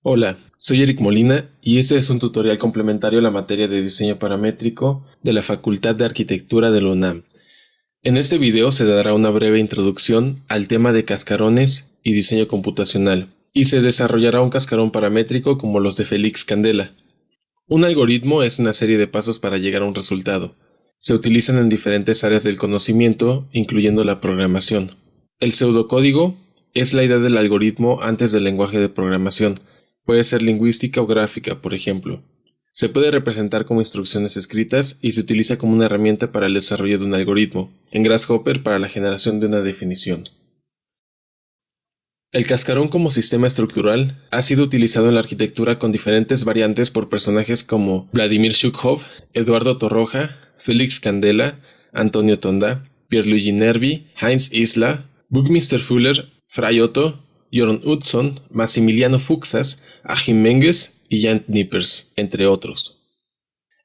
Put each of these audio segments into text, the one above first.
Hola, soy Eric Molina y este es un tutorial complementario a la materia de diseño paramétrico de la Facultad de Arquitectura de la UNAM. En este video se dará una breve introducción al tema de cascarones y diseño computacional, y se desarrollará un cascarón paramétrico como los de Félix Candela. Un algoritmo es una serie de pasos para llegar a un resultado. Se utilizan en diferentes áreas del conocimiento, incluyendo la programación. El pseudocódigo es la idea del algoritmo antes del lenguaje de programación. Puede ser lingüística o gráfica, por ejemplo. Se puede representar como instrucciones escritas y se utiliza como una herramienta para el desarrollo de un algoritmo, en Grasshopper para la generación de una definición. El cascarón como sistema estructural ha sido utilizado en la arquitectura con diferentes variantes por personajes como Vladimir Zhukov, Eduardo Torroja, Félix Candela, Antonio Tonda, Pierluigi Nervi, Heinz Isla, Buckminster Fuller, Fray Otto, Jörn Utzon, Massimiliano Fuchsas, Achim Menges y Jan Knippers, entre otros.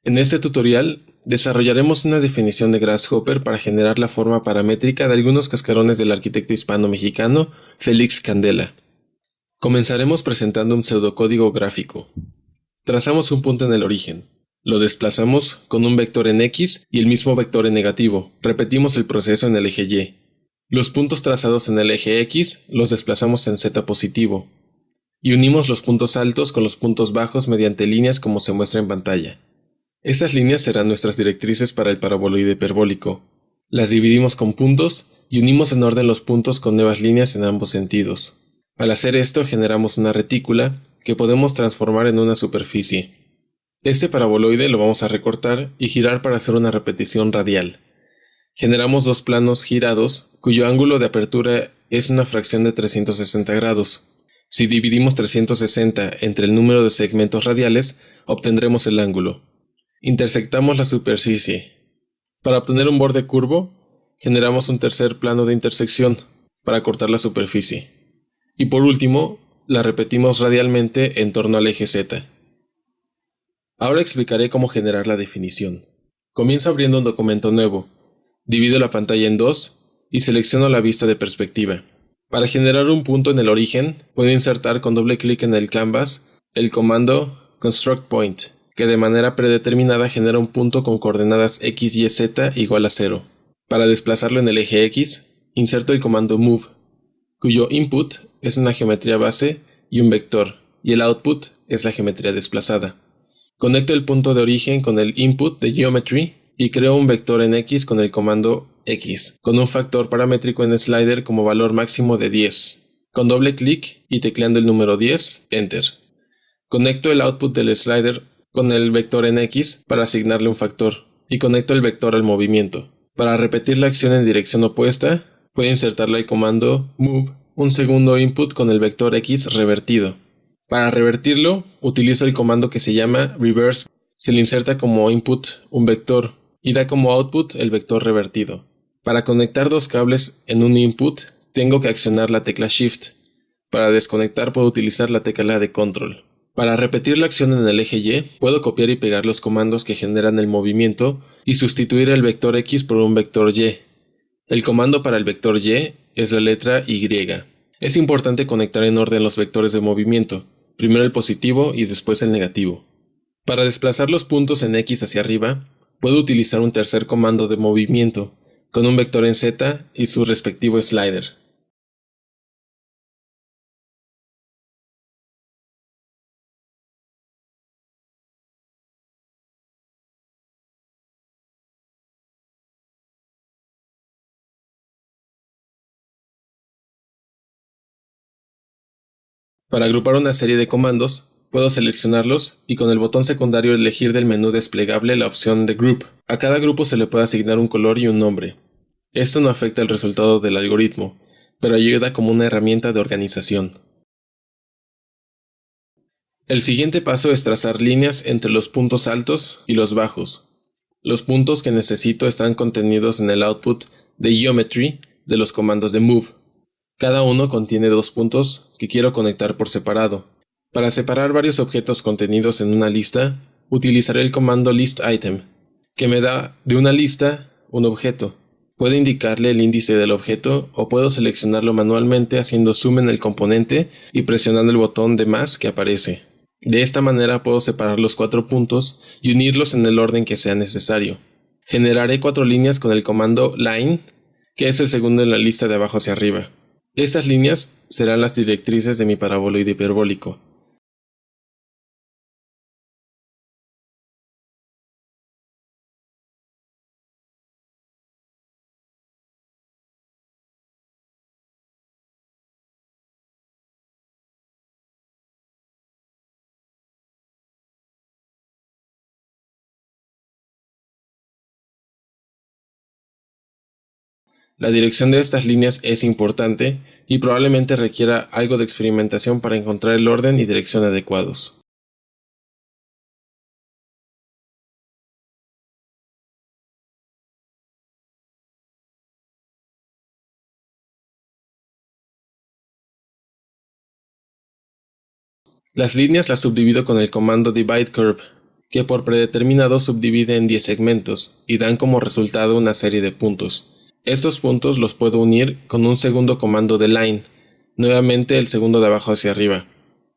En este tutorial desarrollaremos una definición de Grasshopper para generar la forma paramétrica de algunos cascarones del arquitecto hispano-mexicano Félix Candela. Comenzaremos presentando un pseudocódigo gráfico. Trazamos un punto en el origen. Lo desplazamos con un vector en X y el mismo vector en negativo. Repetimos el proceso en el eje Y. Los puntos trazados en el eje X los desplazamos en Z positivo. Y unimos los puntos altos con los puntos bajos mediante líneas como se muestra en pantalla. Estas líneas serán nuestras directrices para el paraboloide hiperbólico. Las dividimos con puntos y unimos en orden los puntos con nuevas líneas en ambos sentidos. Al hacer esto generamos una retícula que podemos transformar en una superficie. Este paraboloide lo vamos a recortar y girar para hacer una repetición radial. Generamos dos planos girados cuyo ángulo de apertura es una fracción de 360 grados. Si dividimos 360 entre el número de segmentos radiales, obtendremos el ángulo. Intersectamos la superficie. Para obtener un borde curvo, generamos un tercer plano de intersección para cortar la superficie. Y por último, la repetimos radialmente en torno al eje Z. Ahora explicaré cómo generar la definición. Comienzo abriendo un documento nuevo. Divido la pantalla en dos y selecciono la vista de perspectiva. Para generar un punto en el origen, puedo insertar con doble clic en el canvas el comando constructPoint, que de manera predeterminada genera un punto con coordenadas x, y, z igual a 0. Para desplazarlo en el eje X, inserto el comando move, cuyo input es una geometría base y un vector, y el output es la geometría desplazada. Conecto el punto de origen con el input de geometry y creo un vector en X con el comando X, con un factor paramétrico en slider como valor máximo de 10. Con doble clic y tecleando el número 10, Enter. Conecto el output del slider con el vector en X para asignarle un factor, y conecto el vector al movimiento. Para repetir la acción en dirección opuesta, puedo insertarle el comando move, un segundo input con el vector X revertido. Para revertirlo, utilizo el comando que se llama reverse. Se le inserta como input un vector y da como output el vector revertido. Para conectar dos cables en un input, tengo que accionar la tecla Shift. Para desconectar puedo utilizar la tecla de Control. Para repetir la acción en el eje Y, puedo copiar y pegar los comandos que generan el movimiento y sustituir el vector X por un vector Y. El comando para el vector Y es la letra Y. Es importante conectar en orden los vectores de movimiento, primero el positivo y después el negativo. Para desplazar los puntos en X hacia arriba, puedo utilizar un tercer comando de movimiento, con un vector en Z y su respectivo slider. Para agrupar una serie de comandos, puedo seleccionarlos y con el botón secundario elegir del menú desplegable la opción de Group. A cada grupo se le puede asignar un color y un nombre. Esto no afecta el resultado del algoritmo, pero ayuda como una herramienta de organización. El siguiente paso es trazar líneas entre los puntos altos y los bajos. Los puntos que necesito están contenidos en el output de geometry de los comandos de move. Cada uno contiene dos puntos que quiero conectar por separado. Para separar varios objetos contenidos en una lista, utilizaré el comando listItem, que me da de una lista un objeto. Puedo indicarle el índice del objeto o puedo seleccionarlo manualmente haciendo zoom en el componente y presionando el botón de más que aparece. De esta manera puedo separar los 4 puntos y unirlos en el orden que sea necesario. Generaré 4 líneas con el comando line, que es el segundo en la lista de abajo hacia arriba. Estas líneas serán las directrices de mi paraboloide hiperbólico. La dirección de estas líneas es importante y probablemente requiera algo de experimentación para encontrar el orden y dirección adecuados. Las líneas las subdivido con el comando divideCurve, que por predeterminado subdivide en 10 segmentos y dan como resultado una serie de puntos. Estos puntos los puedo unir con un segundo comando de line, nuevamente el segundo de abajo hacia arriba.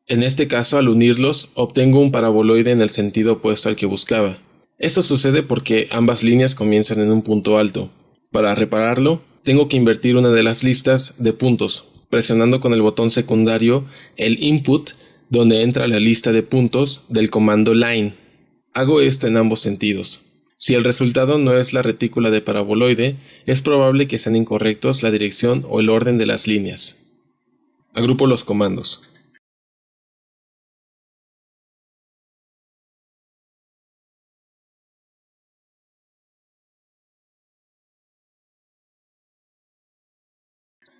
En este caso, al unirlos, obtengo un paraboloide en el sentido opuesto al que buscaba. Esto sucede porque ambas líneas comienzan en un punto alto. Para repararlo, tengo que invertir una de las listas de puntos, presionando con el botón secundario el input donde entra la lista de puntos del comando line. Hago esto en ambos sentidos. Si el resultado no es la retícula de paraboloide, es probable que sean incorrectos la dirección o el orden de las líneas. Agrupo los comandos.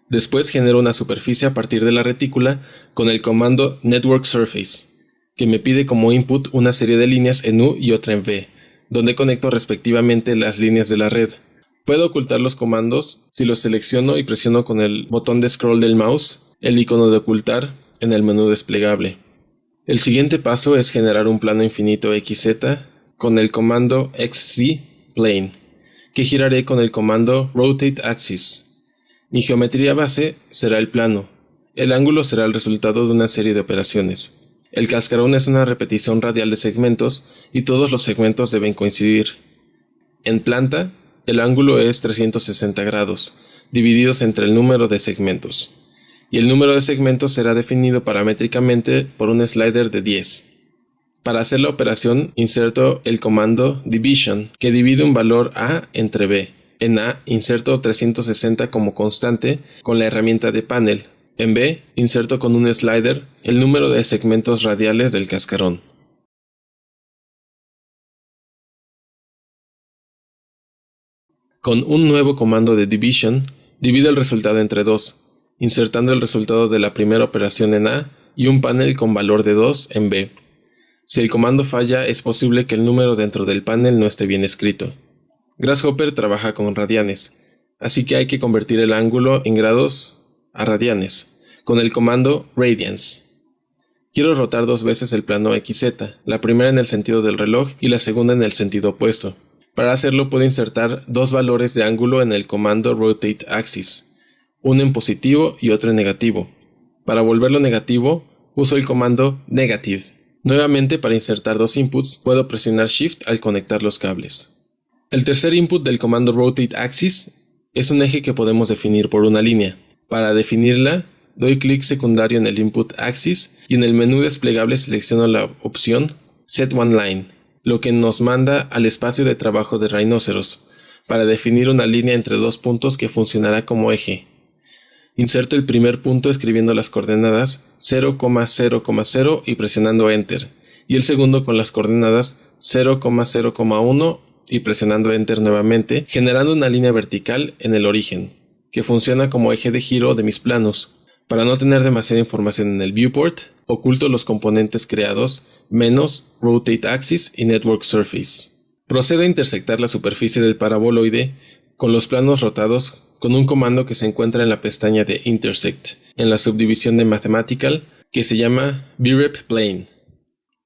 Después genero una superficie a partir de la retícula con el comando Network Surface, que me pide como input una serie de líneas en U y otra en V, donde conecto respectivamente las líneas de la red. Puedo ocultar los comandos si los selecciono y presiono con el botón de scroll del mouse el icono de ocultar en el menú desplegable. El siguiente paso es generar un plano infinito XZ con el comando XZ-Plane, que giraré con el comando Rotate Axis. Mi geometría base será el plano. El ángulo será el resultado de una serie de operaciones. El cascarón es una repetición radial de segmentos y todos los segmentos deben coincidir. En planta, el ángulo es 360 grados, divididos entre el número de segmentos. Y el número de segmentos será definido paramétricamente por un slider de 10. Para hacer la operación, inserto el comando division, que divide un valor A entre B. En A, inserto 360 como constante con la herramienta de panel. En B, inserto con un slider el número de segmentos radiales del cascarón. Con un nuevo comando de division, divido el resultado entre 2, insertando el resultado de la primera operación en A y un panel con valor de 2 en B. Si el comando falla, es posible que el número dentro del panel no esté bien escrito. Grasshopper trabaja con radianes, así que hay que convertir el ángulo en grados a radianes, con el comando radians. Quiero rotar 2 veces el plano XZ, la primera en el sentido del reloj y la segunda en el sentido opuesto. Para hacerlo puedo insertar 2 valores de ángulo en el comando Rotate Axis, uno en positivo y otro en negativo. Para volverlo negativo, uso el comando Negative. Nuevamente, para insertar 2 inputs, puedo presionar Shift al conectar los cables. El tercer input del comando Rotate Axis es un eje que podemos definir por una línea. Para definirla, doy clic secundario en el input Axis y en el menú desplegable selecciono la opción Set One Line, lo que nos manda al espacio de trabajo de Rhinoceros, para definir una línea entre 2 puntos que funcionará como eje. Inserto el primer punto escribiendo las coordenadas 0,0,0 y presionando Enter, y el segundo con las coordenadas 0,0,1 y presionando Enter nuevamente, generando una línea vertical en el origen, que funciona como eje de giro de mis planos. Para no tener demasiada información en el viewport, oculto los componentes creados menos Rotate Axis y Network Surface. Procedo a intersectar la superficie del paraboloide con los planos rotados con un comando que se encuentra en la pestaña de Intersect, en la subdivisión de Mathematical, que se llama BREP Plane.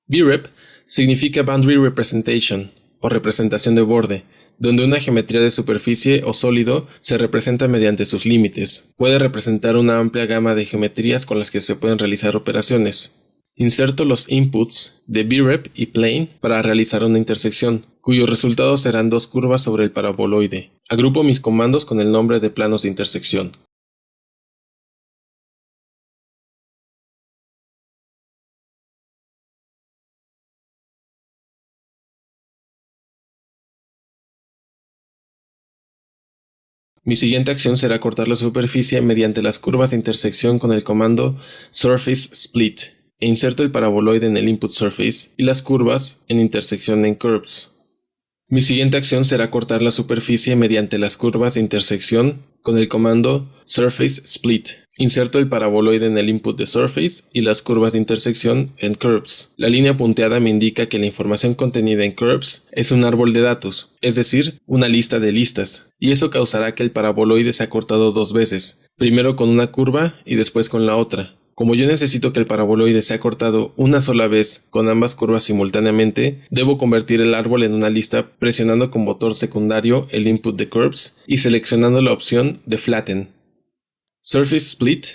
BREP significa Boundary Representation, o representación de borde, donde una geometría de superficie o sólido se representa mediante sus límites. Puede representar una amplia gama de geometrías con las que se pueden realizar operaciones. Inserto los inputs de BREP y plane para realizar una intersección, cuyos resultados serán dos curvas sobre el paraboloide. Agrupo mis comandos con el nombre de planos de intersección. Mi siguiente acción será cortar la superficie mediante las curvas de intersección con el comando surface_split, e inserto el paraboloide en el input surface y las curvas en intersección en curves. Mi siguiente acción será cortar la superficie mediante las curvas de intersección con el comando surface_split. Inserto el paraboloide en el input de surface y las curvas de intersección en curves. La línea punteada me indica que la información contenida en curves es un árbol de datos, es decir, una lista de listas, y eso causará que el paraboloide sea cortado dos veces, primero con una curva y después con la otra. Como yo necesito que el paraboloide sea cortado una sola vez con ambas curvas simultáneamente, debo convertir el árbol en una lista presionando con botón secundario el input de curves y seleccionando la opción de flatten. Surface Split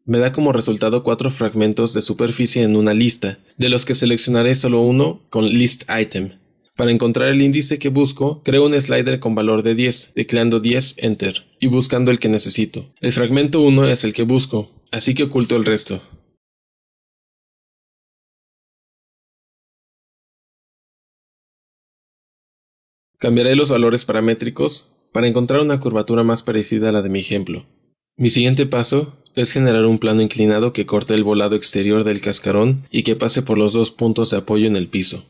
me da como resultado 4 fragmentos de superficie en una lista, de los que seleccionaré solo uno con List Item. Para encontrar el índice que busco, creo un slider con valor de 10, tecleando 10 Enter, y buscando el que necesito. El fragmento 1 es el que busco, así que oculto el resto. Cambiaré los valores paramétricos para encontrar una curvatura más parecida a la de mi ejemplo. Mi siguiente paso es generar un plano inclinado que corte el volado exterior del cascarón y que pase por los dos puntos de apoyo en el piso.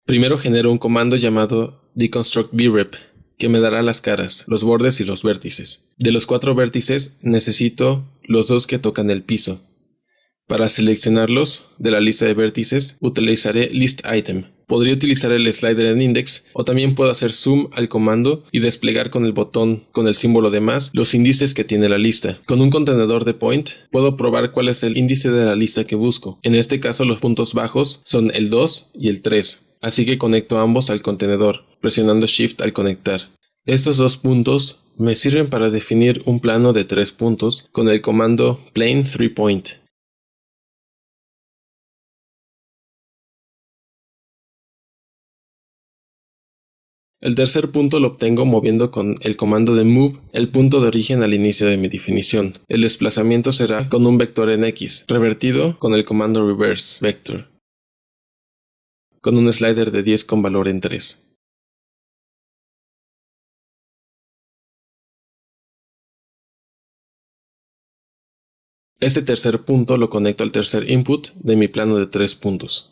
Primero genero un comando llamado deconstructBREP, que me dará las caras, los bordes y los vértices. De los 4 vértices necesito los 2 que tocan el piso. Para seleccionarlos de la lista de vértices utilizaré ListItem. Podría utilizar el slider en index o también puedo hacer zoom al comando y desplegar con el botón con el símbolo de más los índices que tiene la lista. Con un contenedor de point puedo probar cuál es el índice de la lista que busco. En este caso los puntos bajos son el 2 y el 3. Así que conecto ambos al contenedor, presionando Shift al conectar. Estos dos puntos me sirven para definir un plano de 3 puntos con el comando plane 3point. El tercer punto lo obtengo moviendo con el comando de move el punto de origen al inicio de mi definición. El desplazamiento será con un vector en X, revertido con el comando reverse vector, con un slider de 10 con valor en 3. Este tercer punto lo conecto al tercer input de mi plano de 3 puntos.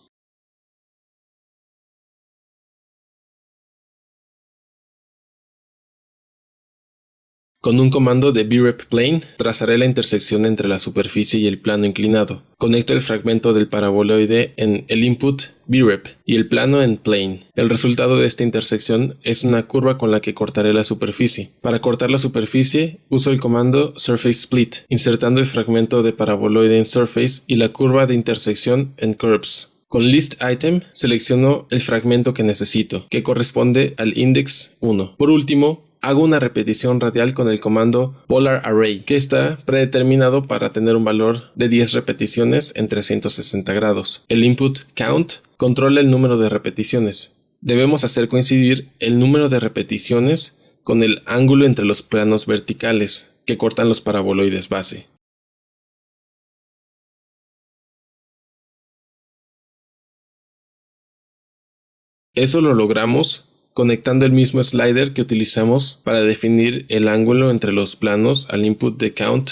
Con un comando de BREPplane trazaré la intersección entre la superficie y el plano inclinado. Conecto el fragmento del paraboloide en el input BREP y el plano en plane. El resultado de esta intersección es una curva con la que cortaré la superficie. Para cortar la superficie uso el comando surface_split, insertando el fragmento de paraboloide en surface y la curva de intersección en curves. Con ListItem selecciono el fragmento que necesito, que corresponde al index 1. Por último, hago una repetición radial con el comando PolarArray, que está predeterminado para tener un valor de 10 repeticiones en 360 grados. El input count controla el número de repeticiones. Debemos hacer coincidir el número de repeticiones con el ángulo entre los planos verticales que cortan los paraboloides base. Eso lo logramos conectando el mismo slider que utilizamos para definir el ángulo entre los planos al input de count.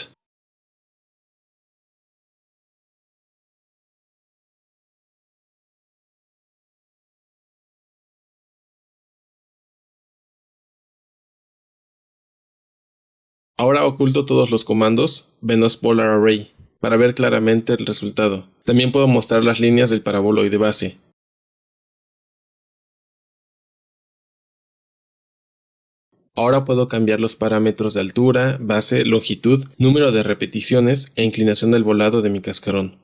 Ahora oculto todos los comandos menos PolarArray para ver claramente el resultado. También puedo mostrar las líneas del paraboloide base. Ahora puedo cambiar los parámetros de altura, base, longitud, número de repeticiones e inclinación del volado de mi cascarón.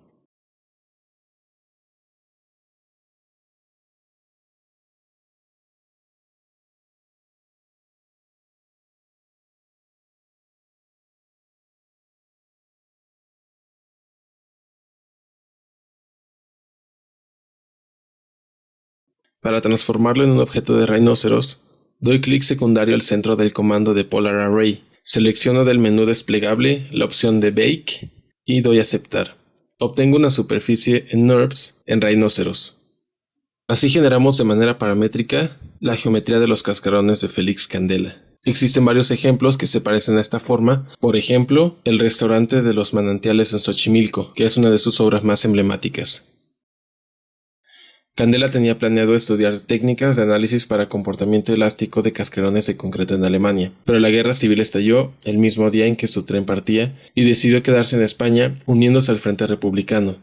Para transformarlo en un objeto de rinoceros, doy clic secundario al centro del comando de Polar Array, selecciono del menú desplegable la opción de Bake y doy a aceptar. Obtengo una superficie en NURBS en rinoceros. Así generamos de manera paramétrica la geometría de los cascarones de Félix Candela. Existen varios ejemplos que se parecen a esta forma, por ejemplo, el restaurante de los manantiales en Xochimilco, que es una de sus obras más emblemáticas. Candela tenía planeado estudiar técnicas de análisis para comportamiento elástico de cascarones de concreto en Alemania, pero la guerra civil estalló el mismo día en que su tren partía y decidió quedarse en España uniéndose al Frente Republicano.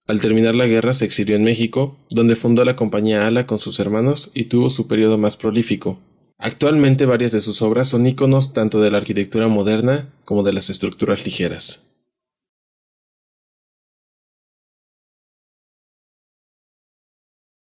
Al terminar la guerra se exilió en México, donde fundó la compañía Ala con sus hermanos y tuvo su periodo más prolífico. Actualmente varias de sus obras son íconos tanto de la arquitectura moderna como de las estructuras ligeras.